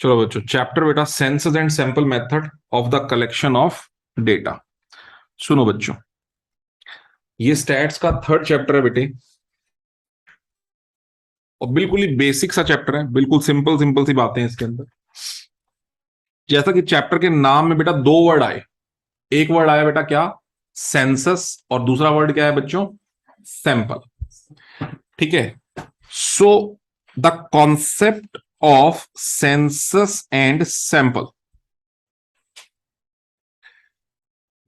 चलो बच्चों, चैप्टर बेटा census and sample method of the collection of data. सुनो बच्चों, ये स्टैट्स का थर्ड चैप्टर है बेटे, और बिल्कुल ही बेसिक सा चैप्टर है। बिल्कुल सिंपल सिंपल सी बातें हैं इसके अंदर। जैसा कि चैप्टर के नाम में बेटा दो वर्ड आए। एक वर्ड आया बेटा क्या? सेंसस। और दूसरा वर्ड क्या है बच्चों? सैंपल। ठीक है। So the concept of census and sample.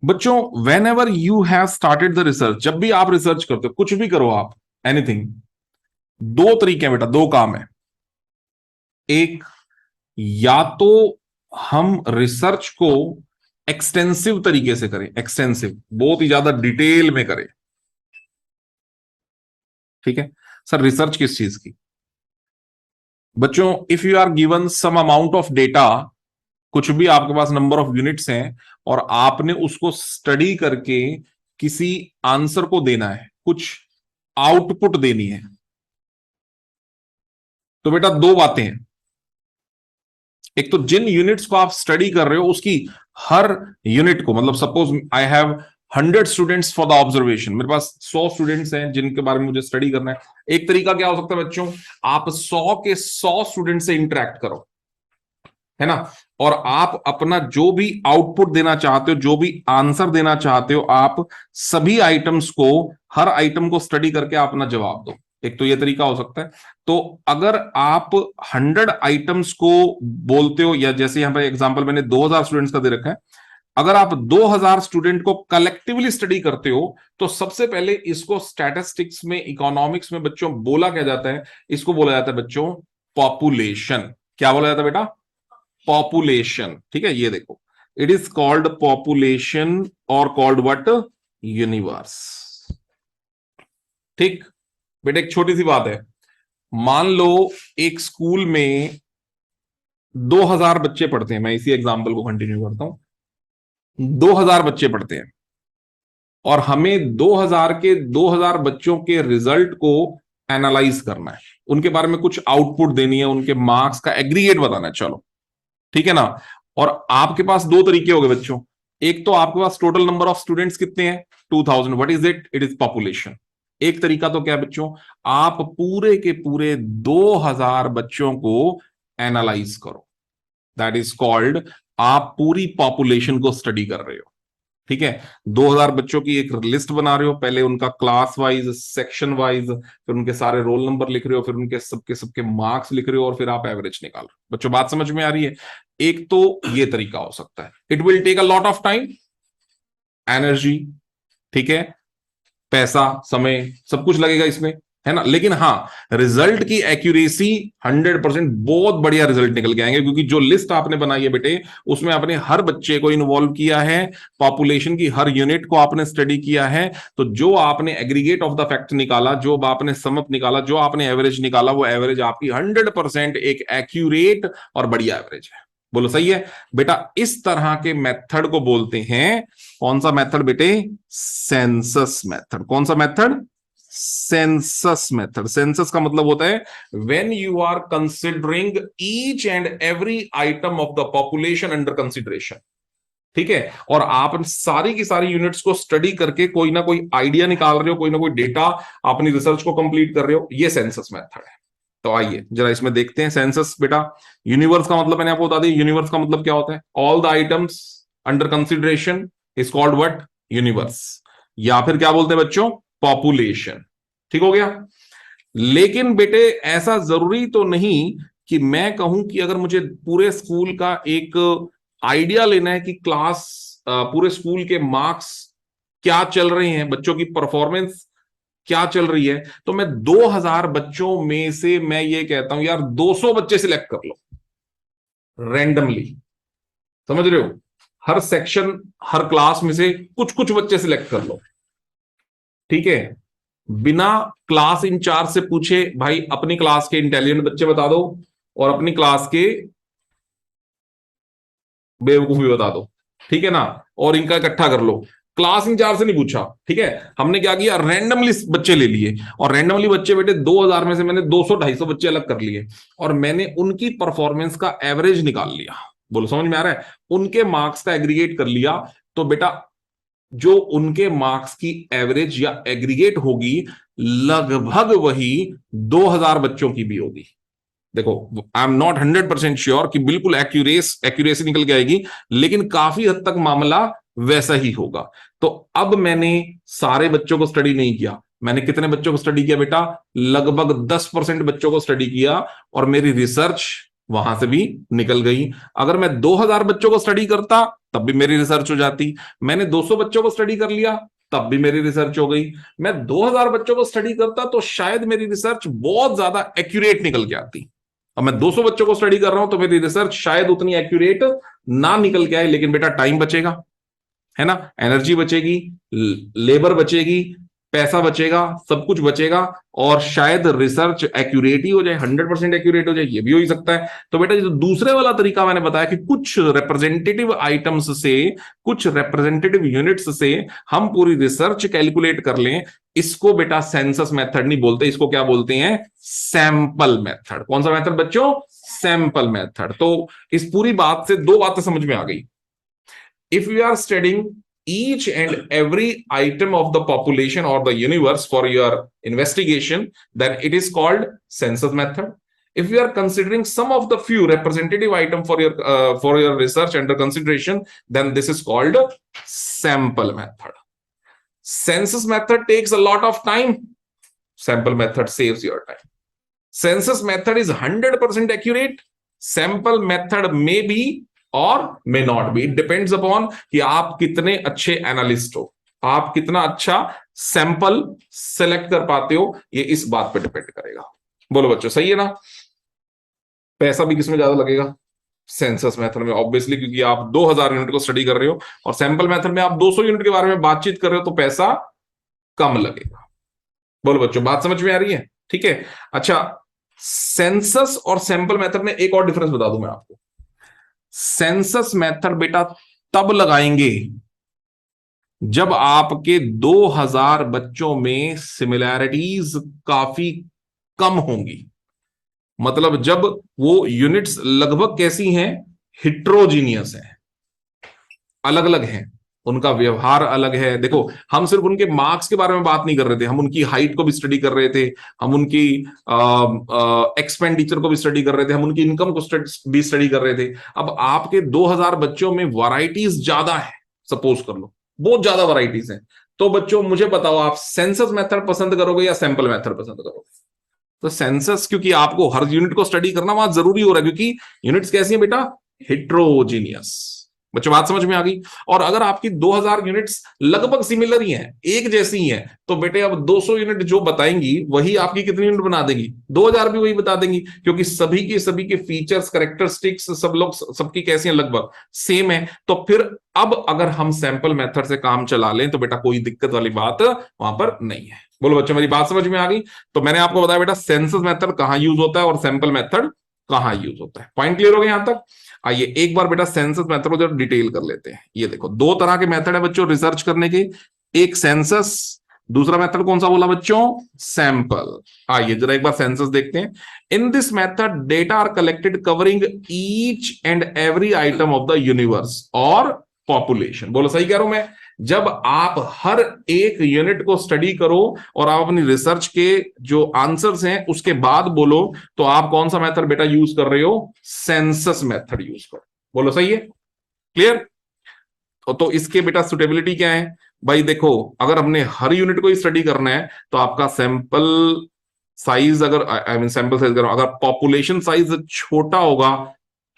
बच्चों, whenever you have started the research, जब भी आप रिसर्च करते हो, कुछ भी करो आप, एनीथिंग, दो तरीके हैं बेटा, दो काम है। एक, या तो हम रिसर्च को एक्सटेंसिव तरीके से करें, एक्सटेंसिव बहुत ही ज्यादा डिटेल में करें। ठीक है सर, रिसर्च किस चीज की? बच्चों, if you are given some amount of data, कुछ भी आपके पास नंबर ऑफ यूनिट्स हैं और आपने उसको स्टडी करके किसी आंसर को देना है, कुछ आउटपुट देनी है, तो बेटा दो बातें हैं। एक तो जिन यूनिट्स को आप स्टडी कर रहे हो उसकी हर यूनिट को, मतलब suppose I have 100 students for the observation, मेरे पास 100 स्टूडेंट्स हैं जिनके बारे में मुझे स्टडी करना है। एक तरीका क्या हो सकता है बच्चों? आप 100 के 100 स्टूडेंट से इंटरेक्ट करो, है ना, और आप अपना जो भी आउटपुट देना चाहते हो, जो भी आंसर देना चाहते हो, आप सभी आइटम्स को, हर आइटम को स्टडी करके आप अपना जवाब दो। एक तो ये तरीका हो सकता है। तो अगर आप 100 आइटम्स को बोलते हो, या जैसे यहां पर एग्जांपल मैंने 2000 स्टूडेंट्स का दे रखा है, अगर आप 2000 स्टूडेंट को कलेक्टिवली स्टडी करते हो, तो सबसे पहले इसको स्टैटिस्टिक्स में, इकोनॉमिक्स में बच्चों बोला क्या जाता है? इसको बोला जाता है बच्चों पॉपुलेशन। क्या बोला जाता है बेटा? पॉपुलेशन। ठीक है, ये देखो, इट इज कॉल्ड पॉपुलेशन और कॉल्ड व्हाट? यूनिवर्स। ठीक बेटा, एक छोटी सी बात है। मान लो एक स्कूल में 2000 बच्चे पढ़ते हैं, मैं इसी एग्जांपल को कंटिन्यू करता हूं। 2000 बच्चे पढ़ते हैं और हमें 2000 के 2000 बच्चों के रिजल्ट को एनालाइज करना है, उनके बारे में कुछ आउटपुट देनी है, उनके मार्क्स का एग्रीगेट बताना है। चलो ठीक है ना। और आपके पास दो तरीके हो गए बच्चों। एक तो आपके पास टोटल नंबर ऑफ स्टूडेंट्स कितने हैं? 2000। What is it? It is population. एक तरीका तो क्या है बच्चों? आप पूरे के पूरे 2000 बच्चों को एनालाइज करो। दैट इज कॉल्ड, आप पूरी पॉपुलेशन को स्टडी कर रहे हो। ठीक है, 2000 बच्चों की एक लिस्ट बना रहे हो, पहले उनका क्लास वाइज, सेक्शन वाइज, फिर उनके सारे रोल नंबर लिख रहे हो, फिर उनके सबके सबके मार्क्स लिख रहे हो, और फिर आप एवरेज निकाल रहे हो। बच्चों बात समझ में आ रही है? एक तो ये तरीका हो सकता है। It will take a lot of time, energy, ठीक है, पैसा, समय, सब कुछ लगेगा इसमें, है ना। लेकिन हाँ, रिजल्ट की एक्यूरेसी 100%, बहुत बढ़िया रिजल्ट निकल के आएंगे, क्योंकि जो लिस्ट आपने बनाई है बेटे, उसमें आपने हर बच्चे को इन्वॉल्व किया है, पॉपुलेशन की हर यूनिट को आपने स्टडी किया है। तो जो आपने एग्रीगेट ऑफ द फैक्ट निकाला, जो आपने सम अप निकाला, जो आपने एवरेज निकाला, वो एवरेज आपकी 100% एक एक्यूरेट और बढ़िया एवरेज है। बोलो सही है बेटा? इस तरह के मेथड को बोलते हैं, कौन सा मेथड बेटे? Census method. कौन सा मेथड? Census method. सेंसस का मतलब होता है when you are considering each and every item of the population under consideration. ठीक है, और आप सारी की सारी यूनिट्स को स्टडी करके कोई ना कोई आइडिया निकाल रहे हो, कोई ना कोई डेटा अपनी रिसर्च को कंप्लीट कर रहे हो, ये सेंसस मेथड है। तो आइए जरा इसमें देखते हैं। सेंसस बेटा, यूनिवर्स का मतलब मैंने आपको बता दिया। यूनिवर्स का मतलब क्या होता है? All the items under consideration is called what? Universe. या फिर क्या बोलते हैं बच्चों? पॉपुलेशन। ठीक हो गया। लेकिन बेटे ऐसा जरूरी तो नहीं कि मैं कहूं कि अगर मुझे पूरे स्कूल का एक आइडिया लेना है कि क्लास, पूरे स्कूल के मार्क्स क्या चल रहे हैं, बच्चों की परफॉर्मेंस क्या चल रही है, तो मैं 2000 बच्चों में से मैं ये कहता हूं यार 200 बच्चे सिलेक्ट कर लो रैंडमली। समझ रहे हो? हर सेक्शन, हर क्लास में से कुछ कुछ बच्चे सिलेक्ट कर लो। ठीक है, बिना क्लास इंचार्ज से पूछे, भाई अपनी क्लास के इंटेलिजेंट बच्चे बता दो और अपनी क्लास के बेवकूफ भी बता दो, ठीक है ना, और इनका इकट्ठा कर लो। क्लास इंचार्ज से नहीं पूछा, ठीक है, हमने क्या किया, रैंडमली बच्चे ले लिए, और रैंडमली बच्चे बेटे 2000 में से मैंने 200-250 बच्चे अलग कर लिए, और मैंने उनकी परफॉर्मेंस का एवरेज निकाल लिया। बोलो समझ में आ रहा है, उनके मार्क्स का एग्रीगेट कर लिया, तो बेटा जो उनके मार्क्स की एवरेज या एग्रीगेट होगी लगभग वही 2000 बच्चों की भी होगी। देखो आई एम नॉट 100% श्योर कि बिल्कुल एक्यूरेसी निकल के आएगी, लेकिन काफी हद तक मामला वैसा ही होगा। तो अब मैंने सारे बच्चों को स्टडी नहीं किया, मैंने कितने बच्चों को स्टडी किया बेटा, लगभग 10% बच्चों को स्टडी किया, और मेरी रिसर्च वहां से भी निकल गई। अगर मैं 2000 बच्चों को स्टडी करता तब भी मेरी रिसर्च हो जाती, मैंने 200 बच्चों को स्टडी कर लिया तब भी मेरी रिसर्च हो गई, मैं 2000 बच्चों को स्टडी करता तो शायद मेरी रिसर्च बहुत ज्यादा एक्यूरेट निकल के आती। अब मैं 200 बच्चों को स्टडी कर रहा हूं तो मेरी रिसर्च शायद उतनी एक्यूरेट ना निकल के आए, लेकिन बेटा टाइम बचेगा, है ना, एनर्जी बचेगी, लेबर बचेगी, पैसा बचेगा, सब कुछ बचेगा, और शायद रिसर्च एक्यूरेट ही हो जाए, 100% एक्यूरेट हो जाए, ये भी हो ही सकता है। तो बेटा जो दूसरे वाला तरीका मैंने बताया कि कुछ रिप्रेजेंटेटिव आइटम्स से, कुछ रिप्रेजेंटेटिव यूनिट्स से हम पूरी रिसर्च कैलकुलेट कर लें, इसको बेटा सेंसस मेथड नहीं बोलते, इसको क्या बोलते हैं, सैंपल मेथड। कौन सा मेथड बच्चों, सैंपल मेथड। तो इस पूरी बात से दो बातें समझ में आ गई। If we are studying each and every item of the population or the universe for your investigation, then it is called census method. If we are considering some of the few representative item for your research under consideration, then this is called sample method. Census method takes a lot of time. Sample method saves your time. Census method is 100% accurate. Sample method may be और may not be, it depends upon कि आप कितने अच्छे analyst हो, आप कितना अच्छा sample select कर पाते हो, ये इस बात पे डिपेंड करेगा। बोलो बच्चों सही है ना। पैसा भी किसमें ज्यादा लगेगा, सेंसस मेथड में ऑब्वियसली, क्योंकि आप 2000 यूनिट को स्टडी कर रहे हो, और सैंपल मेथड में आप 200 यूनिट के बारे में बातचीत कर रहे हो, तो पैसा कम लगेगा। बोलो बच्चों बात समझ में आ रही है, ठीक है। अच्छा, सेंसस और सैंपल मेथड में एक और डिफरेंस बता दूं मैं आपको। सेंसस मेथड बेटा तब लगाएंगे जब आपके 2000 बच्चों में सिमिलैरिटीज काफी कम होंगी, मतलब जब वो यूनिट्स लगभग कैसी हैं, हिट्रोजीनियस हैं, अलग अलग हैं, उनका व्यवहार अलग है। देखो हम सिर्फ उनके मार्क्स के बारे में बात नहीं कर रहे थे, हम उनकी हाइट को भी स्टडी कर रहे थे, हम उनकी एक्सपेंडिचर को भी स्टडी कर रहे थे, हम उनकी इनकम को भी स्टडी कर रहे थे। अब आपके 2000 बच्चों में वैरायटीज ज्यादा है, सपोज कर लो बहुत ज्यादा वैरायटीज हैं, तो बच्चों मुझे बताओ आप सेंसस मेथड पसंद करोगे या सैंपल मेथड पसंद करोगे। तो सेंसस क्योंकि आपको हर यूनिट को स्टडी करना वहां जरूरी हो रहा है, क्योंकि यूनिट्स कैसी हैं बेटा, हिट्रोजीनियस। बच्चों बात समझ में आ गई। और अगर आपकी 2000 यूनिट्स लगभग सिमिलर ही हैं, एक जैसी ही हैं, तो बेटे अब 200 यूनिट जो बताएंगी वही आपकी कितनी यूनिट बना देंगी, 2000 भी वही बता देंगी, क्योंकि सभी के फीचर्स कैरेक्टरिस्टिक्स सब लोग सबकी कैसी हैं, लगभग सेम है। तो फिर अब अगर हम सैंपल मेथड से काम चला लें तो बेटा कोई दिक्कत वाली बात वहां पर नहीं है। बोलो बच्चों मेरी बात समझ में आ गई। तो मैंने आपको बताया बेटा सेंसस मेथड कहां यूज होता है और सैंपल मेथड कहां यूज होता है। पॉइंट क्लियर हो गया यहां तक। आइए एक बार बेटा सेंसस मेथड को जरा डिटेल कर लेते हैं। ये देखो दो तरह के मेथड है बच्चों रिसर्च करने के, एक सेंसस, दूसरा मेथड कौन सा बोला बच्चों, सैंपल। आइए जरा एक बार सेंसस देखते हैं। In this method data are collected covering each and every item of the universe और पॉपुलेशन। बोलो सही कह रहा हूं मैं। जब आप हर एक यूनिट को स्टडी करो और आप अपनी रिसर्च के जो आंसर्स हैं उसके बाद बोलो, तो आप कौन सा मेथड बेटा यूज कर रहे हो, सेंसस मेथड यूज करो। बोलो सही है, क्लियर। तो इसके बेटा सुटेबिलिटी क्या है भाई, देखो अगर हमने हर यूनिट को ही स्टडी करना है तो आपका सैंपल साइज, अगर आई मीन सैंपल साइज करो, अगर पॉपुलेशन साइज छोटा होगा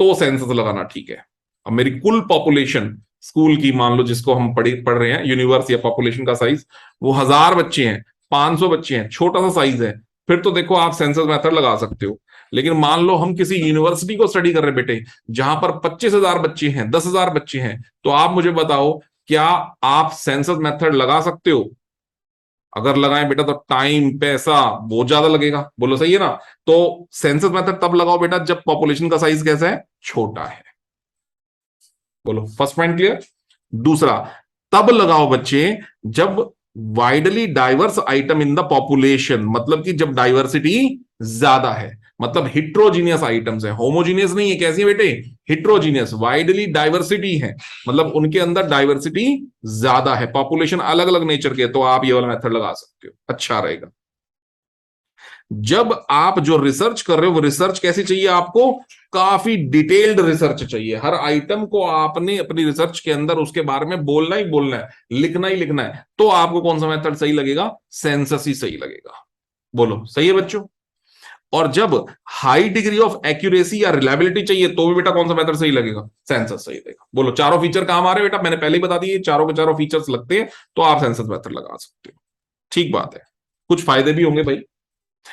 तो सेंसस लगाना ठीक है। अब मेरी कुल पॉपुलेशन स्कूल की मान लो, जिसको हम पढ़ रहे हैं यूनिवर्स, या पॉपुलेशन का साइज वो 1000 बच्चे हैं, 500 बच्चे हैं, छोटा सा साइज है, फिर तो देखो आप सेंसस मेथड लगा सकते हो। लेकिन मान लो हम किसी यूनिवर्सिटी को स्टडी कर रहे बेटे, जहां पर 25,000 बच्चे हैं, 10,000 बच्चे हैं, तो आप मुझे बताओ क्या आप सेंसस मेथड लगा सकते हो। अगर लगाएं बेटा तो टाइम पैसा बहुत ज्यादा लगेगा। बोलो सही है ना। तो सेंसस मेथड तब लगाओ बेटा जब पॉपुलेशन का साइज कैसा है, छोटा है। बोलो फर्स्ट पॉइंट क्लियर। दूसरा, तब लगाओ बच्चे जब widely diverse item in the population, मतलब कि जब डाइवर्सिटी ज्यादा है, मतलब हिट्रोजीनियस आइटम्स है, होमोजीनियस नहीं है। कैसी है बेटे? हिट्रोजीनियस, वाइडली डाइवर्सिटी है, मतलब उनके अंदर डाइवर्सिटी ज्यादा है, पॉपुलेशन अलग अलग नेचर के, तो आप ये वाला मेथड लगा सकते हो, अच्छा रहेगा। जब आप जो रिसर्च कर रहे हो वो रिसर्च कैसी चाहिए आपको? काफी डिटेल्ड रिसर्च चाहिए, हर आइटम को आपने अपनी रिसर्च के अंदर उसके बारे में बोलना ही बोलना है, लिखना ही लिखना है, तो आपको कौन सा मेथड सही लगेगा? सेंसस ही सही लगेगा। बोलो सही है बच्चों? और जब हाई डिग्री ऑफ एक्यूरेसी या रिलायबिलिटी चाहिए तो भी बेटा कौन सा मेथड सही लगेगा? सेंसस सही लगेगा। बोलो चारों फीचर काम आ रहे हैं बेटा? मैंने पहले ही बता दिए चारों के चारों फीचर्स लगते हैं, तो आप सेंसस मेथड लगा सकते हो। ठीक बात है, कुछ फायदे भी होंगे भाई।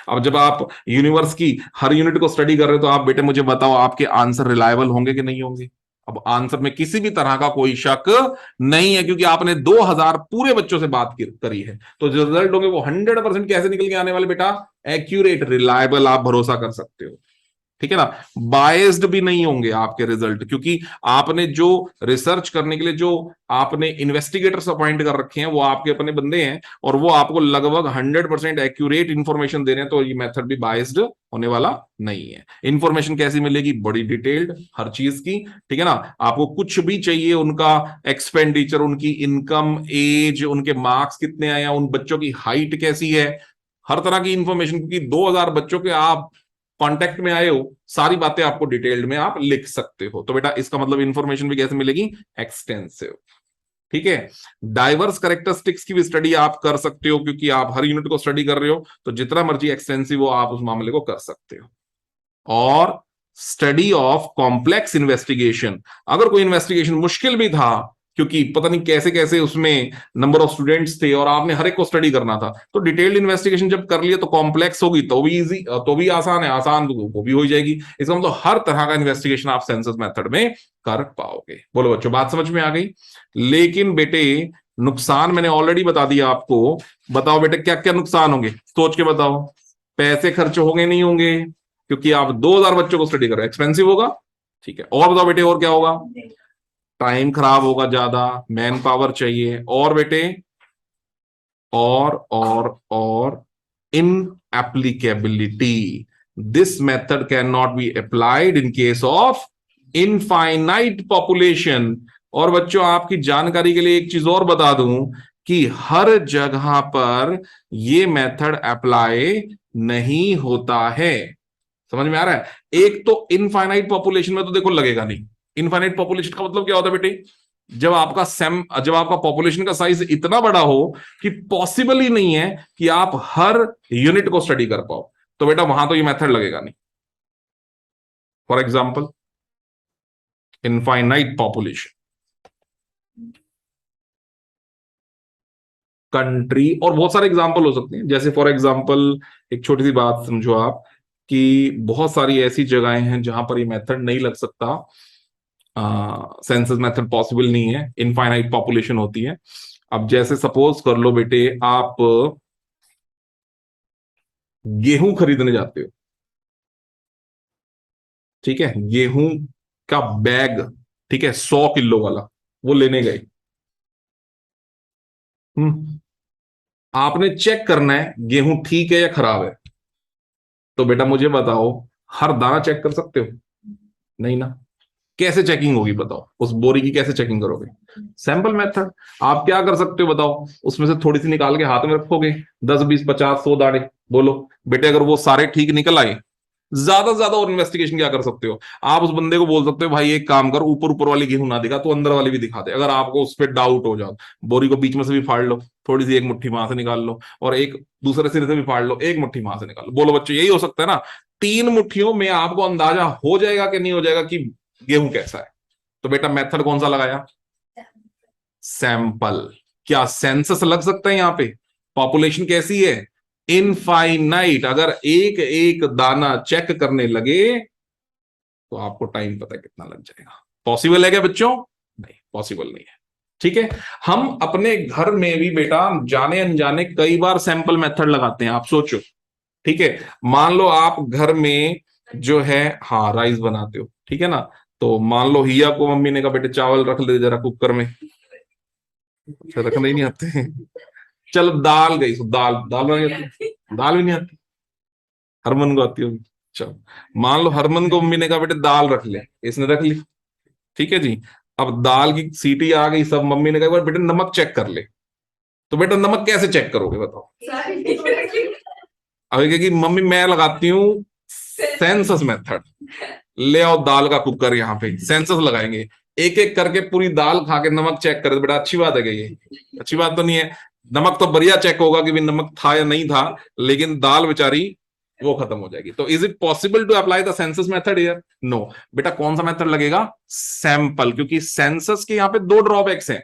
अब जब आप यूनिवर्स की हर यूनिट को स्टडी कर रहे हो तो आप बेटे मुझे बताओ आपके आंसर रिलायबल होंगे कि नहीं होंगे? अब आंसर में किसी भी तरह का कोई शक नहीं है, क्योंकि आपने 2000 पूरे बच्चों से बात करी है, तो जो रिजल्ट होंगे वो 100% कैसे निकल के आने वाले बेटा? एक्यूरेट, रिलायबल, आप भरोसा कर सकते हो। ठीक है ना? बायस्ड भी नहीं होंगे आपके रिजल्ट, क्योंकि आपने जो रिसर्च करने के लिए जो आपने इन्वेस्टिगेटर्स अपॉइंट कर रखे हैं वो आपके अपने बंदे हैं, और वो आपको लगभग 100% एक्यूरेट इंफॉर्मेशन दे रहे हैं, तो ये मेथड भी बायस्ड होने वाला नहीं है। इंफॉर्मेशन कैसी मिलेगी? बड़ी डिटेल्ड हर चीज की। ठीक है ना? आपको कुछ भी चाहिए, उनका एक्सपेंडिचर, उनकी इनकम, एज, उनके मार्क्स कितने आए, उन बच्चों की हाइट कैसी है, हर तरह की इंफॉर्मेशन, क्योंकि 2000 बच्चों के आप कांटेक्ट में आए हो, सारी बातें आपको डिटेल्ड में आप लिख सकते हो। तो बेटा इसका मतलब इंफॉर्मेशन भी कैसे मिलेगी? एक्सटेंसिव। ठीक है? डाइवर्स कैरेक्टरिस्टिक्स की भी स्टडी आप कर सकते हो, क्योंकि आप हर यूनिट को स्टडी कर रहे हो, तो जितना मर्जी एक्सटेंसिव हो आप उस मामले को कर सकते हो। और स्टडी ऑफ कॉम्प्लेक्स इन्वेस्टिगेशन, अगर कोई इन्वेस्टिगेशन मुश्किल भी था, क्योंकि पता नहीं कैसे कैसे उसमें नंबर ऑफ स्टूडेंट्स थे और आपने हर एक को स्टडी करना था, तो डिटेल्ड इन्वेस्टिगेशन जब कर लिया तो कॉम्प्लेक्स होगी तो भी इजी, तो भी आसान है, आसान तो वो भी हो जाएगी। इसका मतलब हर तरह का इन्वेस्टिगेशन आप सेंसस मेथड में कर पाओगे। बोलो बच्चों बात समझ में आ गई? लेकिन बेटे नुकसान मैंने ऑलरेडी बता दिया आपको। बताओ बेटे क्या क्या नुकसान होंगे, सोच के बताओ। पैसे खर्च होंगे नहीं होंगे? क्योंकि आप 2000 बच्चों को स्टडी कर रहे हो, एक्सपेंसिव होगा। ठीक है, और बताओ बेटे और क्या होगा? टाइम खराब होगा ज्यादा, मैन पावर चाहिए, और बेटे और inapplicability, this method cannot be applied in case of infinite population. और बच्चों आपकी जानकारी के लिए एक चीज और बता दूं कि हर जगह पर यह मेथड अप्लाई नहीं होता है। समझ में आ रहा है? एक तो इनफाइनाइट पॉपुलेशन में तो देखो लगेगा नहीं। इनफाइनाइट पॉपुलेशन का मतलब क्या होता है बेटे? जब आपका पॉपुलेशन का साइज इतना बड़ा हो कि पॉसिबल ही नहीं है कि आप हर यूनिट को स्टडी कर पाओ, तो बेटा वहां तो ये मेथड लगेगा नहीं। For example infinite population, country, और बहुत सारे एग्जाम्पल हो सकते हैं। जैसे फॉर एग्जाम्पल एक छोटी सी बात समझो आप, कि बहुत सारी ऐसी जगहें हैं जहां पर ये मेथड नहीं लग सकता, सेंसस मेथड पॉसिबल नहीं है, इनफाइनाइट पॉपुलेशन होती है। अब जैसे सपोज कर लो बेटे आप गेहूं खरीदने जाते हो। ठीक है, गेहूं का बैग, ठीक है, 100 किलो वाला, वो लेने गए। हम्म आपने चेक करना है गेहूं ठीक है या खराब है, तो बेटा मुझे बताओ हर दाना चेक कर सकते हो? नहीं ना। कैसे चेकिंग होगी बताओ? उस बोरी की कैसे चेकिंग करोगे? Sample method. आप क्या कर सकते हो बताओ? उसमें से थोड़ी सी निकाल के हाथ में रखोगे, 10 20 50 100 दाने। बोलो बेटे अगर वो सारे ठीक निकल आए, ज्यादा से ज्यादा और इन्वेस्टिगेशन क्या कर सकते हो? आप उस बंदे को बोल सकते हो भाई एक काम कर, ऊपर ऊपर वाली गेहूं ना दिखा, तो अंदर वाली भी दिखा दे। अगर आपको उस पर डाउट हो जाओ, बोरी को बीच में से भी फाड़ लो, थोड़ी सी एक मुट्ठी वहां से निकाल लो, और एक दूसरे सिरे से भी फाड़ लो, एक मुट्ठी वहां से निकाल लो। बोलो बच्चों यही हो सकता है ना? 3 मुट्ठियों में आपको अंदाजा हो जाएगा कि नहीं हो जाएगा कि गेहूं कैसा है। तो बेटा मेथड कौन सा लगाया? सैंपल। क्या सेंसस लग सकता है यहां पे? पॉपुलेशन कैसी है? इनफाइनाइट। अगर एक एक दाना चेक करने लगे तो आपको टाइम पता है कितना लग जाएगा। पॉसिबल है क्या बच्चों? नहीं, पॉसिबल नहीं है। ठीक है, हम अपने घर में भी बेटा जाने अनजाने कई बार सैंपल मेथड लगाते हैं। आप सोचो, ठीक है, मान लो आप घर में जो है, हाँ, राइस बनाते हो, ठीक है ना, तो मान लो हिया को मम्मी ने कहा बेटे चावल रख ले जरा कुकर में। अच्छा, रखना ही नहीं आते। चलो दाल गई, दाल दाल बनानी आती है? दाल भी नहीं आती। हरमन को आती होगी। चलो मान लो हरमन को मम्मी ने कहा बेटे दाल रख ले, इसने रख ली। ठीक है जी। अब दाल की सीटी आ गई सब, मम्मी ने कहा बेटे नमक चेक कर ले। तो बेटा नमक कैसे चेक करोगे बताओ? अब कहेगी मम्मी मैं लगाती हूँ सेंसस मेथड। ले आओ दाल का कुकर, यहाँ पे सेंसस लगाएंगे, एक एक करके पूरी दाल खा के नमक चेक करे। बेटा अच्छी बात है क्या ये? अच्छी बात तो नहीं है। नमक तो बढ़िया चेक होगा कि भी नमक था या नहीं था, लेकिन दाल बेचारी वो खत्म हो जाएगी। तो is it possible to apply the census method here? No. बेटा कौन सा मेथड लगेगा? सैंपल। क्योंकि सेंसस के यहाँ पे दो ड्रॉबैक्स हैं।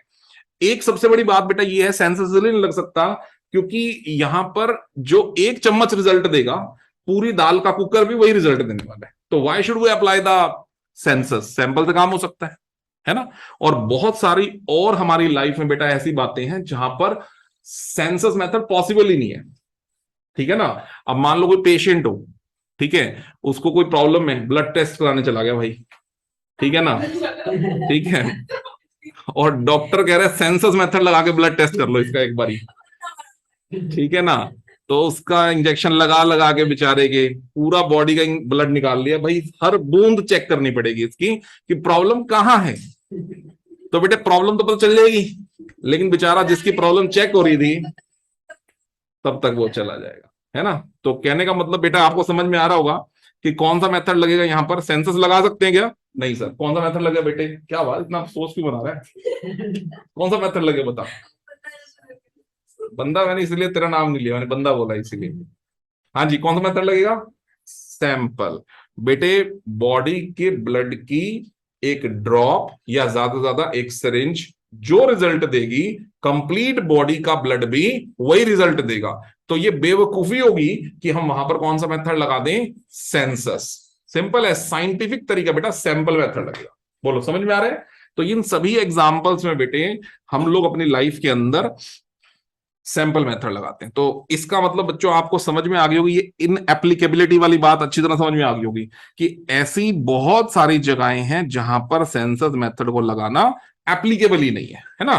एक सबसे बड़ी बात बेटा ये है, सेंसस इसलिए नहीं लग सकता क्योंकि यहां पर जो एक चम्मच रिजल्ट देगा, पूरी दाल का कुकर भी वही रिजल्ट देने वाला है। तो why should we apply the census? Sample से काम हो सकता है ना। और बहुत सारी और हमारी लाइफ में बेटा ऐसी बातें हैं जहां पर सेंसस मेथड पॉसिबल ही नहीं है। ठीक है ना। अब मान लो कोई पेशेंट हो, ठीक है, उसको कोई प्रॉब्लम है, ब्लड टेस्ट कराने चला गया भाई, ठीक है ना, ठीक है, और डॉक्टर कह रहे हैं सेंसस मेथड लगा के ब्लड टेस्ट कर लो इसका एक बारी, ठीक है ना। तो उसका इंजेक्शन लगा लगा के बेचारे के पूरा बॉडी का ब्लड निकाल लिया भाई, हर बूंद चेक करनी पड़ेगी इसकी कि प्रॉब्लम कहाँ है। तो बेटे प्रॉब्लम तो पता चल जाएगी, लेकिन बेचारा जिसकी प्रॉब्लम चेक हो रही थी तब तक वो चला जाएगा, है ना। तो कहने का मतलब बेटा आपको समझ में आ रहा होगा कि कौन सा मेथड लगेगा। यहां पर सेंसस लगा सकते हैं क्या? नहीं सर। कौन सा मेथड लगेगा बेटे? क्या बात, इतना सोच क्यों बना रहा है? कौन सा मेथड लगे बता। बंदा मैंने इसलिए तेरा नाम नहीं लिया, मैंने बंदा बोला इसीलिए। हाँ जी, कौन सा मेथड लगेगा? सैंपल। बेटे बॉडी के ब्लड की एक ड्रॉप या ज्यादा से ज्यादा एक सिरिंज जो रिजल्ट देगी, कंप्लीट बॉडी का ब्लड भी वही रिजल्ट देगा। तो ये बेवकूफी होगी कि हम वहां पर कौन सा मेथड लगा दें? सेंसस। सिंपल है, साइंटिफिक तरीका बेटा सैंपल मेथड लगेगा। बोलो समझ में आ रहा है? तो इन सभी एग्जाम्पल्स में बेटे हम लोग अपनी लाइफ के अंदर सैंपल मेथड लगाते हैं। तो इसका मतलब बच्चों आपको समझ में आ गई होगी, ये इन एप्लीकेबिलिटी वाली बात अच्छी तरह समझ में आ गई होगी कि ऐसी बहुत सारी जगहें हैं जहां पर सेंसस मेथड को लगाना एप्लीकेबल ही नहीं है ना।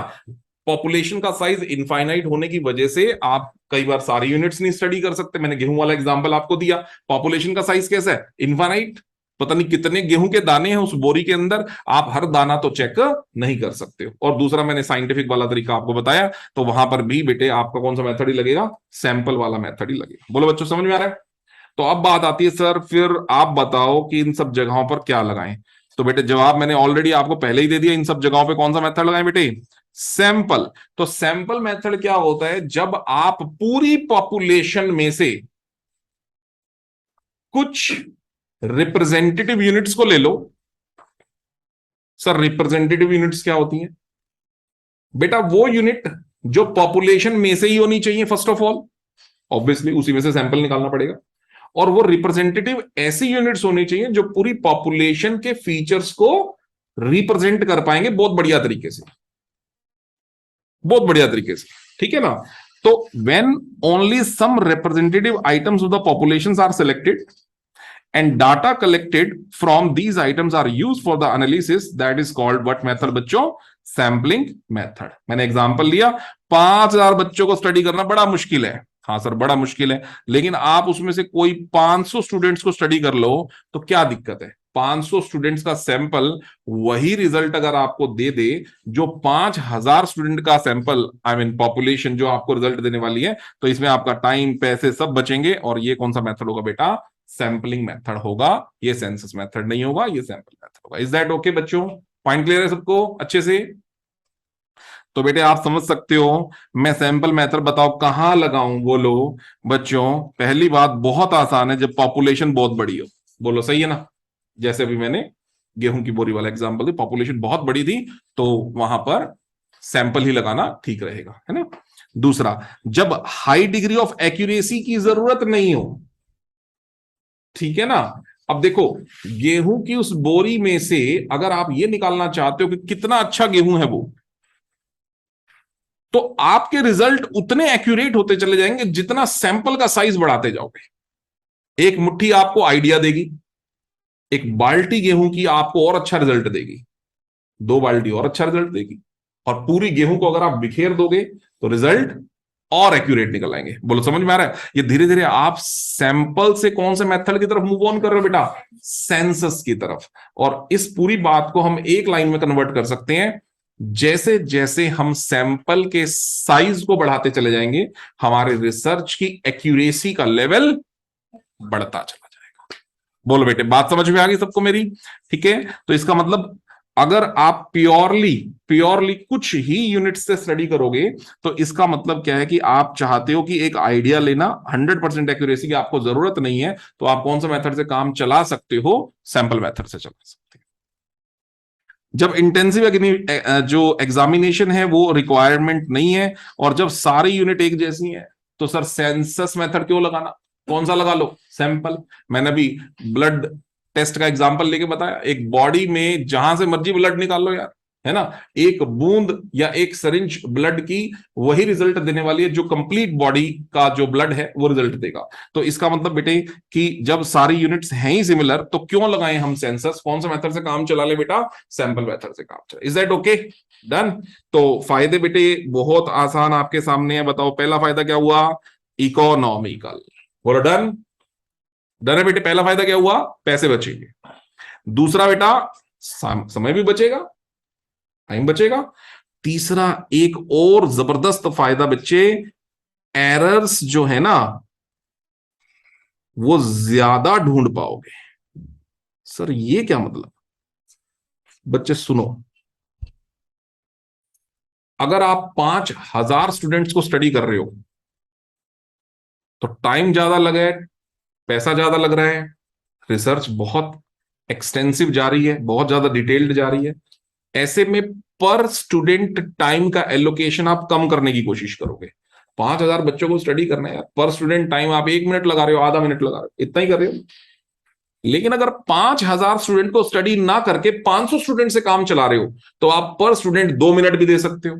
पॉपुलेशन का साइज इनफाइनाइट होने की वजह से आप कई बार सारी यूनिट्स नहीं स्टडी कर सकते। मैंने गेहूं वाला एग्जांपल आपको दिया, पॉपुलेशन का साइज कैसा है? इनफाइनाइट। पता नहीं कितने गेहूं के दाने हैं उस बोरी के अंदर, आप हर दाना तो चेक नहीं कर सकते हो। और दूसरा मैंने साइंटिफिक वाला तरीका आपको बताया, तो वहां पर भी बेटे आपका कौन सा मेथड ही लगेगा? सैंपल वाला मेथड ही लगेगा। बोलो बच्चों समझ में आ रहा है? तो अब बात आती है सर फिर आप बताओ कि इन सब जगहों पर क्या लगाएं। तो बेटे जवाब मैंने ऑलरेडी आपको पहले ही दे दिया, इन सब जगहों पे कौन सा मेथड लगाएं बेटे? सैंपल। तो सैंपल मेथड क्या होता है? जब आप पूरी पॉपुलेशन में से कुछ रिप्रेजेंटेटिव यूनिट्स को ले लो। सर रिप्रेजेंटेटिव यूनिट्स क्या होती हैं? बेटा वो यूनिट जो पॉपुलेशन में से ही होनी चाहिए फर्स्ट ऑफ ऑल, ऑब्वियसली उसी में से सैंपल निकालना पड़ेगा। और वो रिप्रेजेंटेटिव ऐसी यूनिट्स होनी चाहिए जो पूरी पॉपुलेशन के फीचर्स को रिप्रेजेंट कर पाएंगे बहुत बढ़िया तरीके से, बहुत बढ़िया तरीके से, ठीक है ना। तो when only some representative items of the population are selected and data collected from these items are used for the analysis, that is called what method बच्चों? Sampling method. मैंने एग्जांपल लिया, 5,000 बच्चों को स्टडी करना बड़ा मुश्किल है। हाँ सर बड़ा मुश्किल है, लेकिन आप उसमें से कोई 500 स्टूडेंट्स को स्टडी कर लो तो क्या दिक्कत है? 500 स्टूडेंट्स का सैंपल वही रिजल्ट अगर आपको दे दे जो 5,000 स्टूडेंट का सैंपल, आई मीन पॉपुलेशन जो आपको रिजल्ट देने वाली है, तो इसमें आपका टाइम पैसे सब बचेंगे। और ये कौन सा मेथड होगा बेटा? सैंपलिंग मेथड होगा। ये सेंसस मेथड नहीं होगा, ये सैंपल मेथड होगा। इज दैट ओके बच्चों? पॉइंट क्लियर है सबको अच्छे से? तो बेटे आप समझ सकते हो। मैं सैंपल मेथड बताओ कहां लगाऊं? बोलो बच्चों। पहली बात बहुत आसान है, जब पॉपुलेशन बहुत बड़ी हो। बोलो सही है ना। जैसे अभी मैंने गेहूं की बोरी वाला एग्जांपल दी, पॉपुलेशन बहुत बड़ी थी तो वहां पर सैंपल ही लगाना ठीक रहेगा, है ना। दूसरा, जब हाई डिग्री ऑफ एक्यूरेसी की जरूरत नहीं हो, ठीक है ना। अब देखो गेहूं की उस बोरी में से अगर आप ये निकालना चाहते हो कि कितना अच्छा गेहूं है वो, तो आपके रिजल्ट उतने एक्यूरेट होते चले जाएंगे जितना सैंपल का साइज बढ़ाते जाओगे। एक मुट्ठी आपको आइडिया देगी, एक बाल्टी गेहूं की आपको और अच्छा रिजल्ट देगी, 2 बाल्टी और अच्छा रिजल्ट देगी। और पूरी गेहूं को अगर आप बिखेर दोगे तो रिजल्ट और एक्यूरेट निकल आएंगे। बोलो समझ में आ रहा है? ये धीरे धीरे आप सैंपल से कौन से मेथड की तरफ मूव ऑन कर रहे हो बेटा? सेंसस की तरफ। और इस पूरी बात को हम एक लाइन में कन्वर्ट कर सकते हैं, जैसे जैसे हम सैंपल के साइज को बढ़ाते चले जाएंगे हमारे रिसर्च की एक्यूरेसी का लेवल बढ़ता चला जाएगा। बोलो बेटे, बात समझ में आ गई सबको मेरी? ठीक है, तो इसका मतलब अगर आप प्योरली प्योरली कुछ ही यूनिट से स्टडी करोगे तो इसका मतलब क्या है कि आप चाहते हो कि एक आइडिया लेना 100% एक्यूरेसी की आपको जरूरत नहीं है, तो आप कौन सा मेथड से काम चला सकते हो? सैंपल मेथड से चला सकते हो। जब इंटेंसिव जो एग्जामिनेशन है वो रिक्वायरमेंट नहीं है और जब सारी यूनिट एक जैसी है तो सर सेंसस मेथड क्यों लगाना? कौन सा लगा लो? सैंपल। मैंने अभी ब्लड टेस्ट का एग्जांपल लेके बताया, एक बॉडी में जहां से मर्जी ब्लड निकाल लो यार, है ना, एक बूंद या एक सरिंज ब्लड की वही रिजल्ट देने वाली है जो कंप्लीट बॉडी का जो ब्लड है वो रिजल्ट देगा। तो इसका मतलब बेटे कि जब सारी यूनिट्स हैं ही सिमिलर तो क्यों लगाएं हम सेंसस? कौन सा मेथड से काम चला ले बेटा? सैंपल मेथड से काम चला। Is that okay? डन। तो फायदे बेटे बहुत आसान आपके सामने है। बताओ पहला फायदा क्या हुआ? इकोनॉमिकल। बोलो डन। डन है बेटे? पहला फायदा क्या हुआ? पैसे बचेंगे। दूसरा बेटा समय भी बचेगा, टाइम बचेगा। तीसरा एक और जबरदस्त फायदा बच्चे, एरर्स जो है ना वो ज्यादा ढूंढ पाओगे। सर ये क्या मतलब? बच्चे सुनो, अगर आप 5,000 स्टूडेंट्स को स्टडी कर रहे हो तो टाइम ज्यादा लगा है, पैसा ज्यादा लग रहा है, रिसर्च बहुत एक्सटेंसिव जा रही है, बहुत ज्यादा डिटेल्ड जा रही है। ऐसे में पर स्टूडेंट टाइम का एलोकेशन आप कम करने की कोशिश करोगे। 5,000 बच्चों को स्टडी करना है, पर स्टूडेंट टाइम आप 1 मिनट लगा रहे हो, आधा मिनट लगा रहे हो, इतना ही कर रहे हो। लेकिन अगर 5,000 स्टूडेंट को स्टडी ना करके 500 स्टूडेंट से काम चला रहे हो तो आप पर स्टूडेंट 2 मिनट भी दे सकते हो,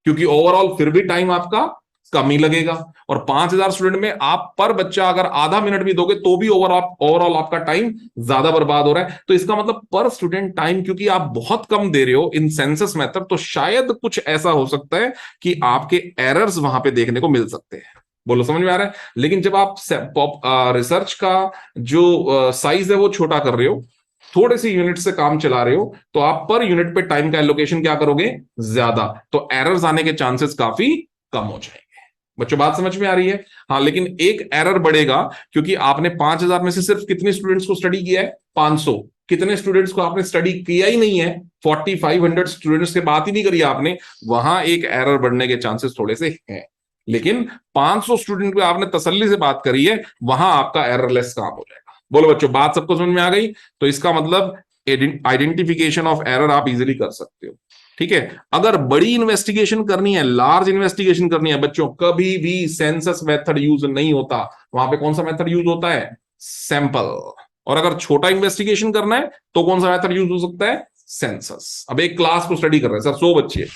क्योंकि ओवरऑल फिर भी टाइम आपका कम ही लगेगा। और 5,000 स्टूडेंट में आप पर बच्चा अगर आधा मिनट भी दोगे तो भी ओवरऑल आपका टाइम ज्यादा बर्बाद हो रहा है। तो इसका मतलब पर स्टूडेंट टाइम क्योंकि आप बहुत कम दे रहे हो इन सेंसस मेथड, तो शायद कुछ ऐसा हो सकता है कि आपके एरर्स वहां पे देखने को मिल सकते हैं। बोलो समझ में आ रहा है? लेकिन जब आप रिसर्च का जो साइज है वो छोटा कर रहे हो, थोड़े से यूनिट से काम चला रहे हो, तो आप पर यूनिट पे टाइम का एलोकेशन क्या करोगे? ज्यादा। तो एरर्स आने के चांसेस काफी कम हो जाएंगे। बच्चों बात समझ में आ रही है? हाँ, लेकिन एक एरर बढ़ेगा क्योंकि आपने 5,000 में से सिर्फ कितने स्टूडेंट्स को स्टडी किया है? 500। कितने स्टूडेंट्स को आपने स्टडी किया ही नहीं है? 4,500 स्टूडेंट्स की बात ही नहीं करी आपने। वहां एक एरर बढ़ने के चांसेस थोड़े से हैं। लेकिन 500 स्टूडेंट पे आपने तसल्ली से बात करी है, वहां आपका एररलेस काम हो जाएगा। बोलो बच्चों, बात सबको समझ में आ गई? तो इसका मतलब आइडेंटिफिकेशन ऑफ एरर आप इजीली कर सकते हो। ठीक है, अगर बड़ी इन्वेस्टिगेशन करनी है, लार्ज इन्वेस्टिगेशन करनी है बच्चों, कभी भी सेंसस मेथड यूज नहीं होता। वहां पे कौन सा मेथड यूज होता है? सैंपल। और अगर छोटा इन्वेस्टिगेशन करना है तो कौन सा मेथड यूज हो सकता है? सेंसस। अब एक क्लास को स्टडी कर रहे हैं सर 100 बच्चे,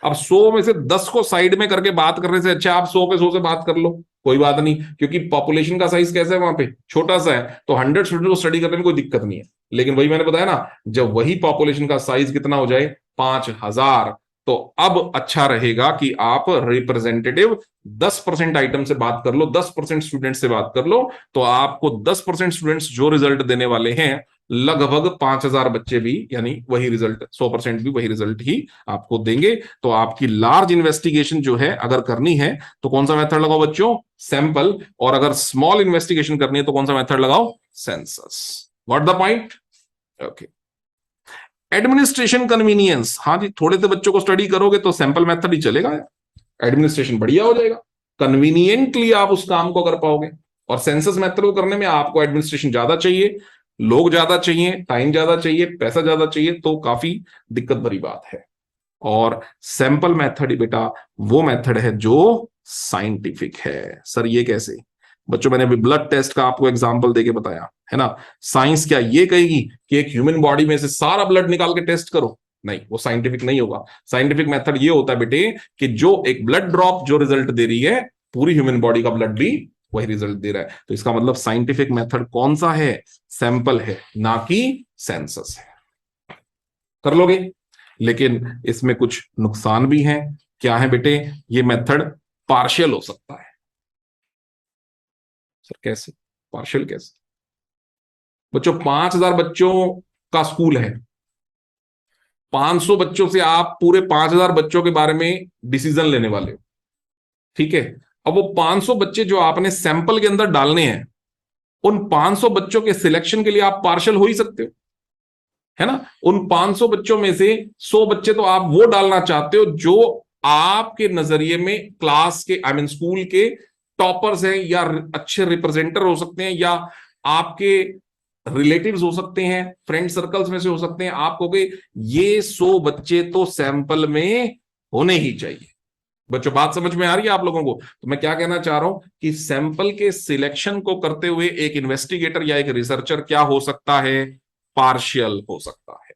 अब 100 में से 10 को साइड में करके बात करने से अच्छा आप 100 पे 100 से बात कर लो, कोई बात नहीं, क्योंकि पॉपुलेशन का साइज कैसा है वहां पे? छोटा सा है, तो 100 स्टूडेंट को स्टडी करने में कोई दिक्कत नहीं है। लेकिन वही मैंने बताया ना, जब वही पॉपुलेशन का साइज कितना हो जाए? 5,000, तो अब अच्छा रहेगा कि आप रिप्रेजेंटेटिव 10% आइटम से बात कर लो, 10% स्टूडेंट से बात कर लो, तो आपको 10% स्टूडेंट्स जो रिजल्ट देने वाले हैं लगभग 5,000 बच्चे भी यानी वही रिजल्ट, 100% भी वही रिजल्ट ही आपको देंगे। तो आपकी लार्ज इन्वेस्टिगेशन जो है अगर करनी है तो कौन सा मेथड लगाओ बच्चों? सैंपल। और अगर स्मॉल इन्वेस्टिगेशन करनी है तो कौन सा मेथड लगाओ? Census. What the point? Okay. Administration convenience, हाँ जी, थोड़े से बच्चों को स्टडी करोगे तो सैंपल मेथड ही चलेगा, एडमिनिस्ट्रेशन बढ़िया हो जाएगा, कन्वीनियंटली आप उस काम को कर पाओगे। और सेंसस मेथड को करने में आपको एडमिनिस्ट्रेशन ज्यादा चाहिए, लोग ज्यादा चाहिए, टाइम ज्यादा चाहिए, पैसा ज्यादा चाहिए, तो काफी दिक्कत भरी बात है। और सैंपल मेथड बेटा वो मेथड है जो साइंटिफिक है। सर ये कैसे? बच्चों मैंने अभी ब्लड टेस्ट का आपको एग्जांपल देके बताया है ना। साइंस क्या ये कहेगी कि एक ह्यूमन बॉडी में से सारा ब्लड निकाल के टेस्ट करो? नहीं, वो साइंटिफिक नहीं होगा। साइंटिफिक मेथड ये होता है बेटे कि जो एक ब्लड ड्रॉप जो रिजल्ट दे रही है, पूरी ह्यूमन बॉडी का ब्लड भी वही रिजल्ट दे रहा है। तो इसका मतलब साइंटिफिक मेथड कौन सा है? सैंपल है, ना कि सेंसस है। कर लोगे? लेकिन इसमें कुछ नुकसान भी हैं। क्या है बेटे? ये मेथड पार्शियल हो सकता है। सर कैसे पार्शियल? कैसे बच्चों? 5,000 बच्चों का स्कूल है, 500 बच्चों से आप पूरे 5,000 बच्चों के बारे में डिसीजन लेने वाले हो, ठीक है? अब वो 500 बच्चे जो आपने सैंपल के अंदर डालने हैं, उन 500 बच्चों के सिलेक्शन के लिए आप पार्शियल हो ही सकते हो, है ना? उन 500 बच्चों में से 100 बच्चे तो आप वो डालना चाहते हो जो आपके नजरिए में क्लास के, आई मीन स्कूल के टॉपर्स हैं, या अच्छे रिप्रेजेंटर हो सकते हैं, या आपके रिलेटिव्स हो सकते हैं, फ्रेंड सर्कल्स में से हो सकते हैं। आप कहोगे ये 100 बच्चे तो सैंपल में होने ही चाहिए। बच्चों बात समझ में आ रही है आप लोगों को? तो मैं क्या कहना चाह रहा हूं कि सैंपल के सिलेक्शन को करते हुए एक इन्वेस्टिगेटर या एक रिसर्चर क्या हो सकता है? पार्शियल हो सकता है।